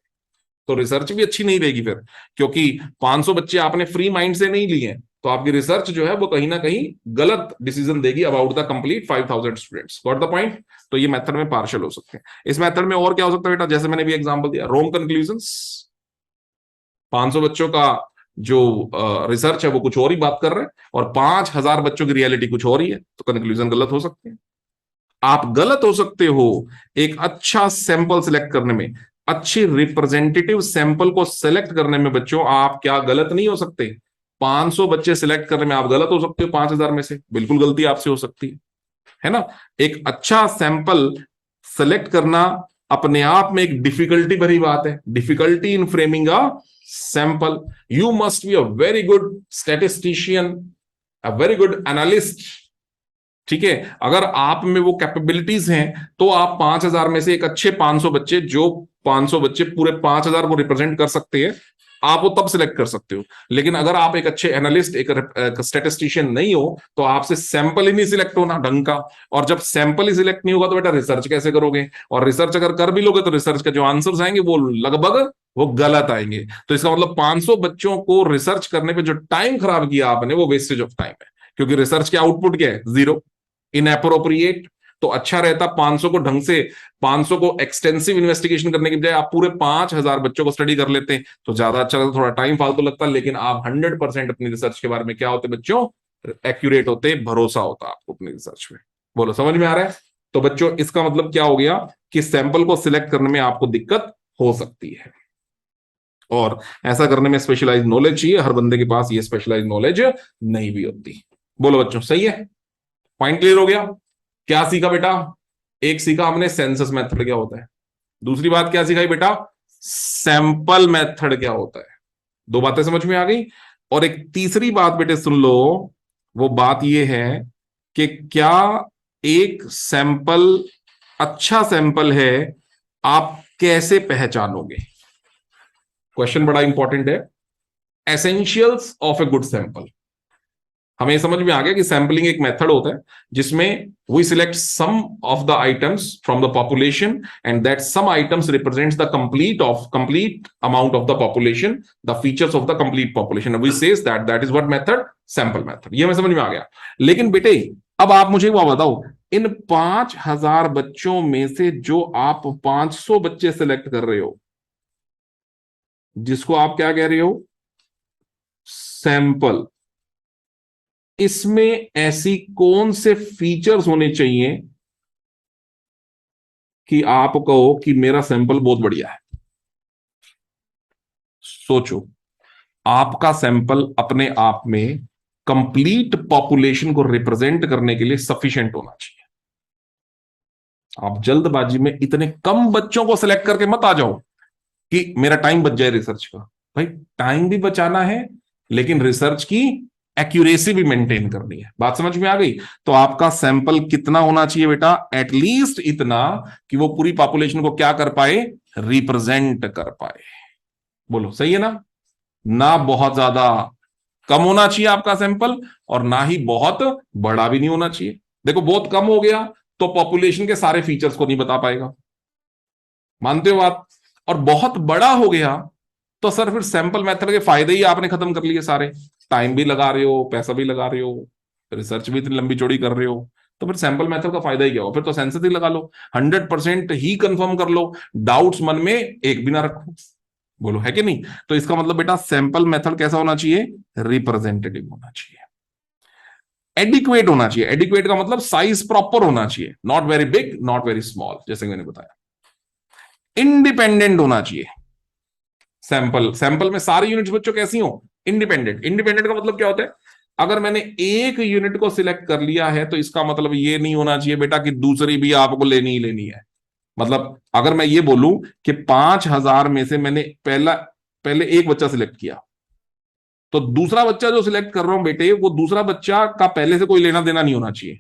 तो रिसर्च भी अच्छी नहीं रहेगी फिर, क्योंकि 500 बच्चे आपने फ्री माइंड से नहीं लिए हैं, तो आपकी रिसर्च जो है वो कहीं ना कहीं गलत डिसीजन देगी about the complete 5,000 students. Got the point? तो ये मेथड में पार्शियल हो सकते हैं। इस मेथड में और क्या हो सकता है बेटा? जैसे मैंने भी एग्जांपल दिया, रॉन्ग कंक्लूजन्स। 500 बच्चों का जो रिसर्च है वो कुछ और ही बात कर रहे हैं, और 5,000 बच्चों की रियलिटी कुछ और ही है, तो कंक्लूजन गलत हो सकते हैं। आप गलत हो सकते हो एक अच्छा सैंपल सिलेक्ट करने में, अच्छी रिप्रेजेंटेटिव सैंपल को सिलेक्ट करने में। बच्चों आप क्या गलत नहीं हो सकते? 500 बच्चे सिलेक्ट करने में आप गलत हो सकते हो 5,000 में से, बिल्कुल गलती आपसे हो सकती है ना? एक अच्छा सैंपल सेलेक्ट करना अपने आप में एक डिफिकल्टी भरी बात है, difficulty in framing a sample. You must be a very good statistician, a very good analyst, ठीक है? अगर आप में वो कैपेबिलिटीज हैं तो आप 5,000 में से एक अच्छे 500 बच्चे, जो 500 बच्चे पूरे 5,000 को रिप्रेजेंट कर सकते हैं, आप वो तब सिलेक्ट कर सकते हो। लेकिन अगर आप एक अच्छे एनालिस्ट, एक स्टैटिस्टिशियन नहीं हो, तो आपसे सैंपल ही नहीं सिलेक्ट होना ढंग का। और जब सैंपल ही सिलेक्ट नहीं होगा तो बेटा रिसर्च कैसे करोगे? और रिसर्च अगर कर भी लोगे तो रिसर्च के जो आंसर्स आएंगे वो लगभग वो गलत आएंगे। तो इसका मतलब 500 बच्चों को रिसर्च करने पे जो टाइम खराब किया आपने, वो वेस्टेज ऑफ टाइम है, क्योंकि रिसर्च के आउटपुट क्या है? Zero, inappropriate. तो अच्छा रहता 500 को ढंग से, 500 को एक्सटेंसिव इन्वेस्टिगेशन करने की बजाय आप पूरे 5,000 बच्चों को स्टडी कर लेते, तो ज्यादा अच्छा लगता, थोड़ा टाइम फालतू लगता, लेकिन आप 100% अपनी रिसर्च के बारे में क्या होते बच्चों? एक्यूरेट होते, भरोसा होता आपको अपनी रिसर्च में। बोलो समझ में आ रहा है? तो बच्चों इसका मतलब क्या हो गया कि सैंपल को सिलेक्ट करने में आपको दिक्कत हो सकती है, और ऐसा करने में स्पेशलाइज नॉलेज चाहिए। हर बंदे के पास ये स्पेशलाइज नॉलेज नहीं भी होती। बोलो बच्चों सही है? पॉइंट क्लियर हो गया? क्या सीखा बेटा? एक सीखा हमने सेंसस मेथड क्या होता है, दूसरी बात क्या सिखाई बेटा? सैंपल मेथड क्या होता है। दो बातें समझ में आ गई। और एक तीसरी बात बेटे सुन लो, वो बात ये है कि क्या एक सैंपल अच्छा सैंपल है, आप कैसे पहचानोगे? क्वेश्चन बड़ा इंपॉर्टेंट है। Essentials of a good sample. हमें समझ में आ गया कि सैंपलिंग एक मेथड होता है जिसमें we select some of the items from the population, and that some items represents the complete amount of the population, the features of the complete population. We says that is what method? Sample method. ये हमें समझ में आ गया। लेकिन बेटे अब आप मुझे वो बताओ, इन 5,000 बच्चों में से जो आप 500 बच्चे सिलेक्ट कर रहे हो, जिसको आप क्या कह रहे हो? सैंपल। इसमें ऐसी कौन से फीचर्स होने चाहिए कि आप कहो कि मेरा सैंपल बहुत बढ़िया है? सोचो, आपका सैंपल अपने आप में कंप्लीट पॉपुलेशन को रिप्रेजेंट करने के लिए सफिशिएंट होना चाहिए। आप जल्दबाजी में इतने कम बच्चों को सिलेक्ट करके मत आ जाओ कि मेरा टाइम बच जाए रिसर्च का। भाई टाइम भी बचाना है, लेकिन रिसर्च की एक्यूरेसी भी मेंटेन करनी है। बात समझ में आ गई? तो आपका सैंपल कितना होना चाहिए बेटा? एटलीस्ट इतना कि वो पूरी पॉपुलेशन को क्या कर पाए? रिप्रेजेंट कर पाए। बोलो सही है ना? ना बहुत ज्यादा कम होना चाहिए आपका सैंपल, और ना ही बहुत बड़ा भी नहीं होना चाहिए। देखो बहुत कम हो गया तो पॉपुलेशन के सारे फीचर्स को नहीं बता पाएगा, मानते हो बात? और बहुत बड़ा हो गया तो सर फिर सैंपल मेथड के फायदे ही आपने खत्म कर लिए सारे। टाइम भी लगा रहे हो, पैसा भी लगा रहे हो, रिसर्च भी इतनी लंबी चौड़ी कर रहे हो, तो फिर सैंपल मेथड का फायदा ही क्या हो? फिर तो सेंसस ही लगा लो, 100% ही कंफर्म कर लो, डाउट्स मन में एक भी ना रखो। बोलो है कि नहीं? तो इसका मतलब बेटा सैंपल मेथड कैसा होना चाहिए? रिप्रेजेंटेटिव होना चाहिए, एडिक्वेट होना चाहिए। एडिक्वेट का मतलब साइज प्रॉपर होना चाहिए, not very big not very small, जैसे मैंने बताया। इंडिपेंडेंट होना चाहिए। सैंपल सैंपल में सारी यूनिट्स बच्चों कैसी हो? इंडिपेंडेंट। इंडिपेंडेंट का मतलब क्या होता है? अगर मैंने एक यूनिट को सिलेक्ट कर लिया है तो इसका मतलब ये नहीं होना चाहिए बेटा कि दूसरी भी आपको लेनी ही लेनी है। मतलब अगर मैं ये बोलूं कि 5,000 में से मैंने पहले एक बच्चा सिलेक्ट किया, तो दूसरा बच्चा जो सिलेक्ट कर रहा हूं बेटे, वो दूसरा बच्चा का पहले से कोई लेना देना नहीं होना चाहिए,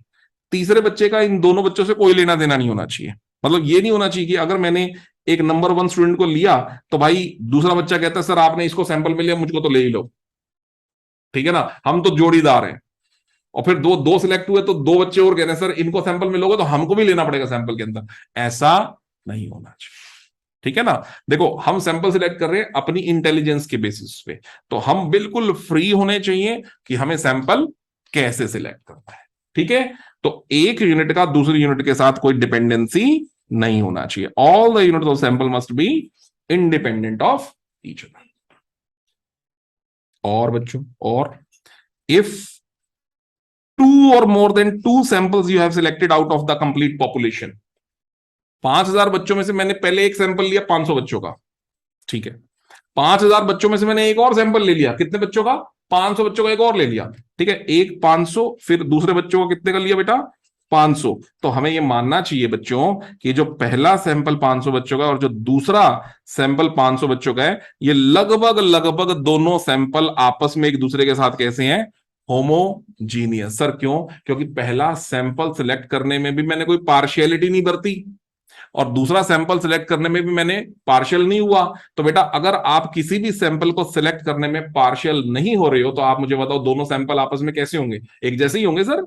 तीसरे बच्चे का इन दोनों बच्चों से कोई लेना देना नहीं होना चाहिए। मतलब ये नहीं होना चाहिए कि अगर मैंने एक नंबर 1 स्टूडेंट को लिया तो भाई दूसरा बच्चा कहता है सर आपने इसको सैंपल में लिया, मुझको तो ले ही लो, ठीक है ना, हम तो जोड़ीदार हैं। और फिर दो दो सिलेक्ट हुए तो दो बच्चे और कह रहे हैं सर इनको सैंपल में लोगे तो हमको भी लेना पड़ेगा सैंपल के अंदर। ऐसा नहीं होना चाहिए, ठीक है ना। देखो हम सैंपल सिलेक्ट कर रहे हैं अपनी इंटेलिजेंस के बेसिस पे, तो हम बिल्कुल फ्री होने चाहिए कि हमें सैंपल कैसे सिलेक्ट करना है, ठीक है। तो एक यूनिट का दूसरी यूनिट के साथ कोई डिपेंडेंसी नहीं होना चाहिए। All the units of sample must be independent of each other. और बच्चों, और if 2 or more than 2 samples you have selected out of the complete population, 5,000 बच्चों में से मैंने पहले एक सैंपल लिया 500 बच्चों का, ठीक है। 5,000 बच्चों में से मैंने एक और सैंपल ले लिया, कितने बच्चों का? 500 बच्चों का एक और ले लिया, ठीक है। एक 500, फिर दूसरे बच्चों को कितने का लिया बेटा? 500। तो हमें यह मानना चाहिए बच्चों कि जो पहला सैंपल 500 बच्चों का और जो दूसरा सैंपल 500 बच्चों का है, ये लगभग लगभग दोनों सैंपल आपस में एक दूसरे के साथ कैसे हैं? होमोजीनियस। सर क्यों? क्योंकि पहला सैंपल सिलेक्ट करने में भी मैंने कोई पार्शियलिटी नहीं बरती और दूसरा सैंपल सिलेक्ट करने में भी मैंने पार्शियल नहीं हुआ। तो बेटा अगर आप किसी भी सैंपल को सिलेक्ट करने में पार्शियल नहीं हो रहे हो तो आप मुझे बताओ दोनों सैंपल आपस में कैसे होंगे? एक जैसे ही होंगे सर।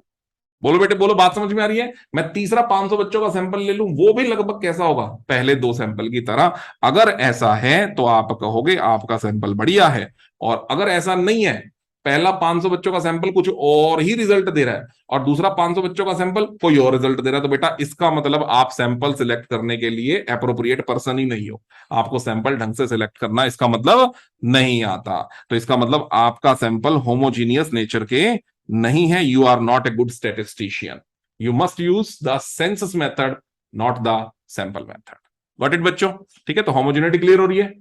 बोलो बेटे बोलो, बात समझ में आ रही है? मैं तीसरा 500 बच्चों का सैंपल ले लूं, वो भी लगभग कैसा होगा? पहले दो सैंपल की तरह। अगर ऐसा है तो आप कहोगे आपका सैंपल बढ़िया है, और अगर ऐसा नहीं है, पहला 500 बच्चों का सैंपल कुछ और ही रिजल्ट दे रहा है और दूसरा 500 बच्चों का सैंपल कोई और रिजल्ट दे रहा है, तो बेटा इसका मतलब आप सैंपल सिलेक्ट करने के लिए अप्रोप्रिएट पर्सन ही नहीं हो। आपको सैंपल ढंग से सिलेक्ट करना इसका मतलब नहीं आता। तो इसका मतलब आपका सैंपल होमोजीनियस नेचर के नहीं है। You are not a good statistician. You must use the census method, not the sample method. Got it बच्चों? ठीक है, तो होमोजेनिटी क्लियर हो रही है,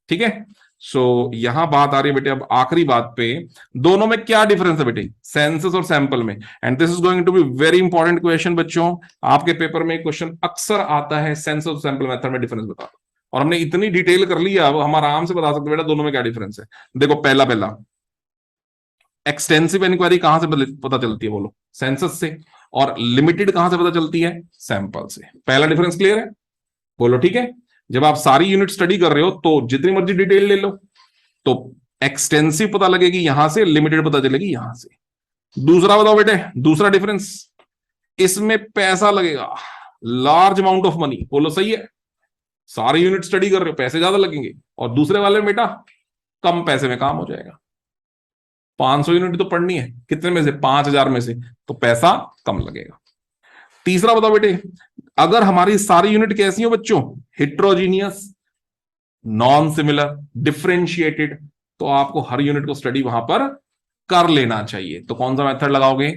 ठीक है। सो यहां बात आ रही है बेटे अब आखिरी बात पे, दोनों में क्या डिफरेंस है बेटे, सेंसस और सैंपल में? And this is going to be very important question बच्चों। आपके पेपर में क्वेश्चन अक्सर आता है, सेंसस और सैंपल मेथड में डिफरेंस बता दो। और हमने इतनी डिटेल कर लिया, अब हम आराम से बता सकते बेटा दोनों में क्या डिफरेंस है। देखो पहला पहला एक्सटेंसिव इंक्वायरी कहां से पता चलती है? बोलो, सेंसस से। और लिमिटेड कहां से पता चलती है? सैंपल से। पहला डिफरेंस क्लियर है? बोलो ठीक है। जब आप सारी यूनिट स्टडी कर रहे हो तो जितनी मर्जी डिटेल ले लो, तो एक्सटेंसिव पता लगेगी यहां से, लिमिटेड पता चलेगी यहां से। दूसरा बताओ बेटे, दूसरा डिफरेंस, इसमें पैसा लगेगा, लार्ज अमाउंट ऑफ मनी। बोलो सही है, सारी यूनिट स्टडी कर रहे हो पैसे ज्यादा लगेंगे, और दूसरे वाले में बेटा कम पैसे में काम हो जाएगा। 500 यूनिट तो पढ़नी है, कितने में से? 5,000 में से, तो पैसा कम लगेगा। तीसरा बताओ बेटे, अगर हमारी सारी यूनिट कैसी हो बच्चों? हेट्रोजीनियस, नॉन सिमिलर, डिफरेंशिएटेड, तो आपको हर यूनिट को स्टडी वहां पर कर लेना चाहिए। तो कौन सा मेथड लगाओगे?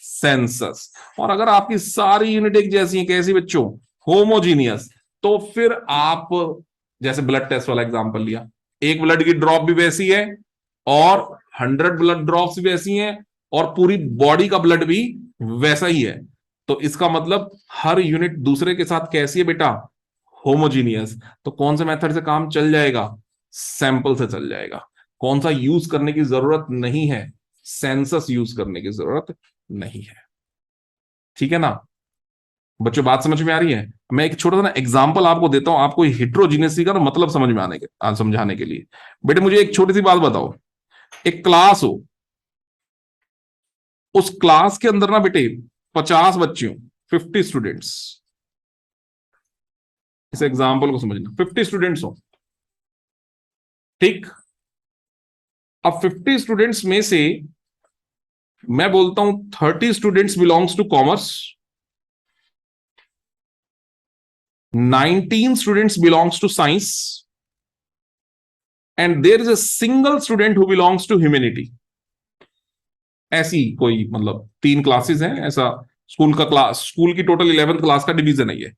सेंसस। और अगर आपकी सारी यूनिट एक जैसी है, कैसी बच्चों? होमोजीनियस, तो फिर आप जैसे ब्लड टेस्ट वाला एग्जांपल लिया, एक ब्लड की ड्रॉप भी वैसी है और 100 ब्लड ड्रॉप्स भी ऐसी हैं और पूरी बॉडी का ब्लड भी वैसा ही है, तो इसका मतलब हर यूनिट दूसरे के साथ कैसी है बेटा? होमोजीनियस। तो कौन से मेथड से काम चल जाएगा? सैंपल से चल जाएगा। कौन सा यूज करने की जरूरत नहीं है? सेंसस यूज करने की जरूरत नहीं है, ठीक है ना बच्चों? बात समझ में आ रही है? मैं एक छोटा सा ना एग्जांपल आपको देता हूं, आपको हिट्रोजीनियसी का मतलब समझ में आने के समझाने के लिए। बेटे मुझे एक छोटी सी बात बताओ, एक क्लास हो, उस क्लास के अंदर ना बेटे 50 बच्चे हो, 50 स्टूडेंट्स, इस एग्जांपल को समझना, 50 स्टूडेंट्स हो, ठीक। अब 50 स्टूडेंट्स में से मैं बोलता हूं 30 students belongs to commerce, 19 students belongs to science, and there is a single student who belongs to humanity. ऐसी कोई मतलब 3 क्लासेस हैं, ऐसा स्कूल का क्लास, स्कूल की टोटल 11th क्लास का डिवीजन है ये।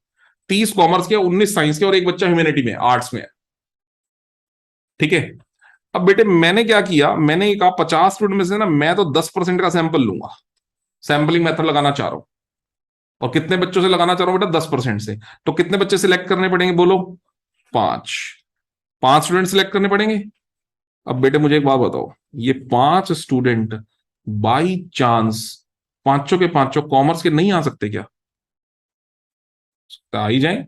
30 कॉमर्स के, 19 साइंस के और एक बच्चा ह्यूमैनिटी में, आर्ट्स में है। ठीक है। अब बेटे मैंने क्या किया, मैंने कहा 50 स्टूडेंट में से ना मैं तो 10% का सैंपल लूंगा, सैंपलिंग मेथड लगाना चाह रहा हूं। और कितने बच्चों से लगाना चाह रहा हूं बेटा, 10% से। तो कितने बच्चे सिलेक्ट करने पड़ेंगे बोलो, 5। 5 स्टूडेंट सिलेक्ट करने पड़ेंगे। अब बेटे मुझे एक बात बताओ, ये 5 स्टूडेंट बाई चांस पांचों के पांचों कॉमर्स के नहीं आ सकते क्या? आ ही जाए।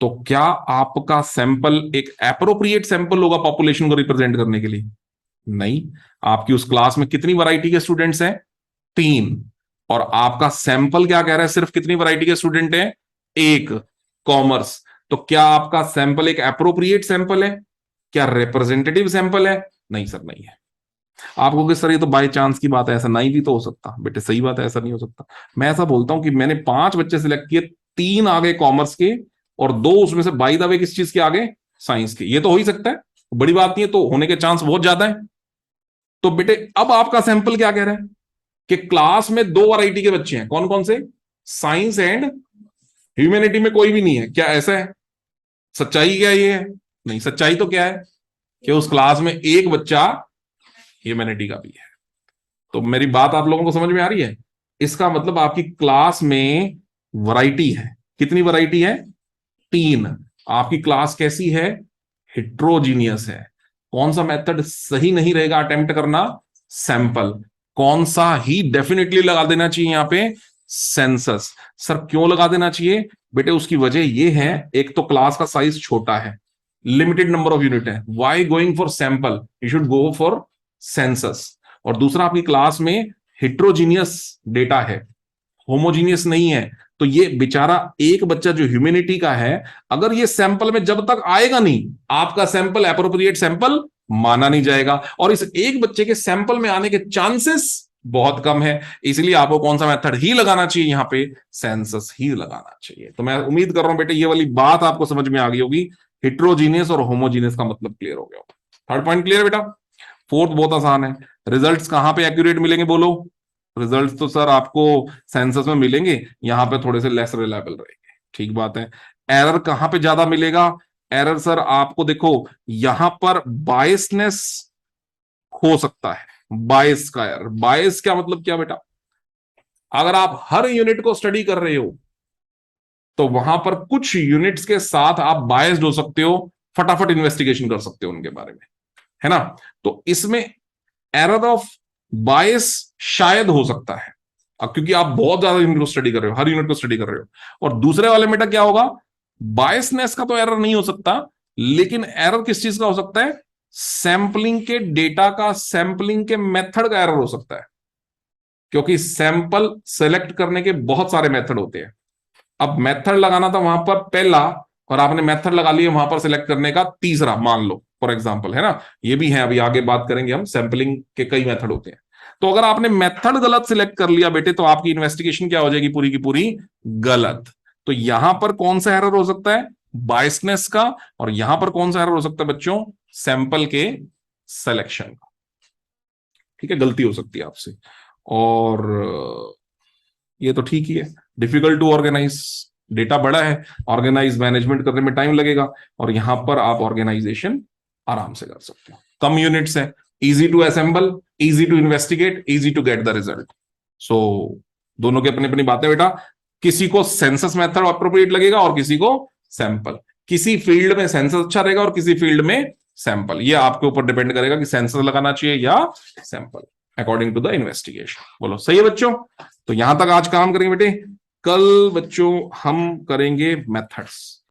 तो क्या आपका सैंपल एक एप्रोप्रिएट सैंपल होगा पॉपुलेशन को रिप्रेजेंट करने के लिए? नहीं। आपकी उस क्लास में कितनी वैरायटी के स्टूडेंट्स हैं? 3। और आपका सैंपल क्या कह रहा है, सिर्फ कितनी वैरायटी के स्टूडेंट हैं? 1, कॉमर्स। तो क्या आपका सैंपल एक एप्रोप्रिएट सैंपल है? क्या रिप्रेजेंटेटिव सैंपल है? नहीं सर, नहीं है। आपको किस तरह, ये तो बाय चांस की बात है, ऐसा नहीं भी तो हो सकता बेटे, सही बात है, ऐसा नहीं हो सकता। मैं ऐसा बोलता हूं कि मैंने 5 बच्चे सिलेक्ट किए, 3 आ गए कॉमर्स के और 2 उसमें से बाई द वे किस चीज के आ गए, साइंस के। ये तो हो ही सकता है, बड़ी बात नहीं है, तो होने के चांस बहुत ज्यादा है। तो बेटे अब आपका सैंपल क्या कह रहा है कि क्लास में 2 वैरायटी के बच्चे हैं, कौन कौन से? साइंस एंड ह्यूमैनिटी में कोई भी नहीं है, क्या ऐसा है? सच्चाई क्या ये है? नहीं, सच्चाई तो क्या है कि उस क्लास में एक बच्चा ह्यूमैनिटी का भी है। तो मेरी बात आप लोगों को समझ में आ रही है? इसका मतलब आपकी क्लास में वैरायटी है, कितनी वैरायटी है? 3। आपकी क्लास कैसी है? हेट्रोजीनियस है। कौन सा मेथड सही नहीं रहेगा अटेम्प्ट करना? सैंपल। कौन सा ही डेफिनेटली लगा देना चाहिए यहां पे? सेंसस। सर क्यों लगा देना चाहिए बेटे? उसकी वजह यह है, एक तो क्लास का साइज छोटा है, लिमिटेड नंबर ऑफ यूनिट है, why going for sample, you should go for census. और दूसरा, आपकी क्लास में हेट्रोजीनियस डेटा है, होमोजीनियस नहीं है। तो ये बेचारा एक बच्चा जो ह्यूमैनिटी का है, अगर ये सैंपल में जब तक आएगा नहीं, आपका सैंपल एप्रोप्रिएट सैंपल माना नहीं जाएगा। और इस एक बच्चे के सैंपल में आने के चांसेस बहुत कम है। इसलिए आपको कौन सा मेथड ही लगाना चाहिए यहां पे? सेंसस ही लगाना चाहिए। तो मैं उम्मीद कर रहा हूं बेटे ये वाली बात आपको समझ में आ गई होगी, हेट्रोजीनियस और होमोजीनियस का मतलब क्लियर हो गया होगा। थर्ड पॉइंट क्लियर है बेटा? फोर्थ बहुत आसान है, रिजल्ट्स कहां पे एक्यूरेट मिलेंगे बोलो? रिजल्ट्स तो सर आपको सेंसस में मिलेंगे, यहां पे थोड़े से लेस रिलायबल रहेंगे, ठीक बात है। एरर कहां पे ज्यादा मिलेगा? एरर सर आपको देखो यहां पर बायसनेस हो सकता है, बायस का एरर। बायस क्या मतलब क्या बेटा? अगर आप हर यूनिट को स्टडी कर रहे हो तो वहां पर कुछ यूनिट्स के साथ आप बायस्ड हो सकते हो, फटाफट इन्वेस्टिगेशन कर सकते हो उनके बारे में, है ना? तो इसमें एरर ऑफ बायस शायद हो सकता है, अब क्योंकि आप बहुत ज्यादा यूनिट को स्टडी कर रहे हो, हर यूनिट को स्टडी कर रहे हो। और दूसरे वाले में क्या होगा? बायसनेस का तो एरर नहीं हो सकता, लेकिन एरर किस चीज का हो सकता है? सैंपलिंग के डेटा का, सैंपलिंग के मेथड का एरर हो सकता है, क्योंकि सैंपल सेलेक्ट करने के बहुत सारे मेथड होते हैं। अब मेथड लगाना था वहां पर पहला, और आपने मेथड लगा लिया वहां पर सिलेक्ट करने का तीसरा, मान लो फॉर एग्जांपल, है ना? ये भी है, अभी आगे बात करेंगे हम, सैंपलिंग के कई मेथड होते हैं। तो अगर आपने मेथड गलत सिलेक्ट कर लिया बेटे, तो आपकी इन्वेस्टिगेशन क्या हो जाएगी? पूरी की पूरी गलत। तो यहां पर कौन सा एरर हो सकता है? बायसनेस का। और यहां पर कौन सा एरर हो सकता है बच्चों? सैंपल के सिलेक्शन का। ठीक है, गलती हो सकती है आपसे। और ये तो ठीक ही है, डिफिकल्ट टू ऑर्गेनाइज, डेटा बड़ा है, ऑर्गेनाइज मैनेजमेंट करने में टाइम लगेगा। और यहां पर आप ऑर्गेनाइजेशन आराम से कर सकते हो, कम यूनिट्स है, easy to assemble, easy to investigate, easy to get the result. So दोनों की अपनी अपनी बातें बेटा। किसी को सेंसस मेथड अप्रोप्रिएट लगेगा और किसी को सैंपल। किसी फील्ड में सेंसस अच्छा रहेगा और किसी फील्ड में सैंपल। ये आपके ऊपर डिपेंड करेगा कि सेंसस लगाना चाहिए या sample, according to the investigation. बोलो सही है बच्चों? तो यहां तक आज काम करेंगे बेटे। कल बच्चों हम करेंगे मेथड्स।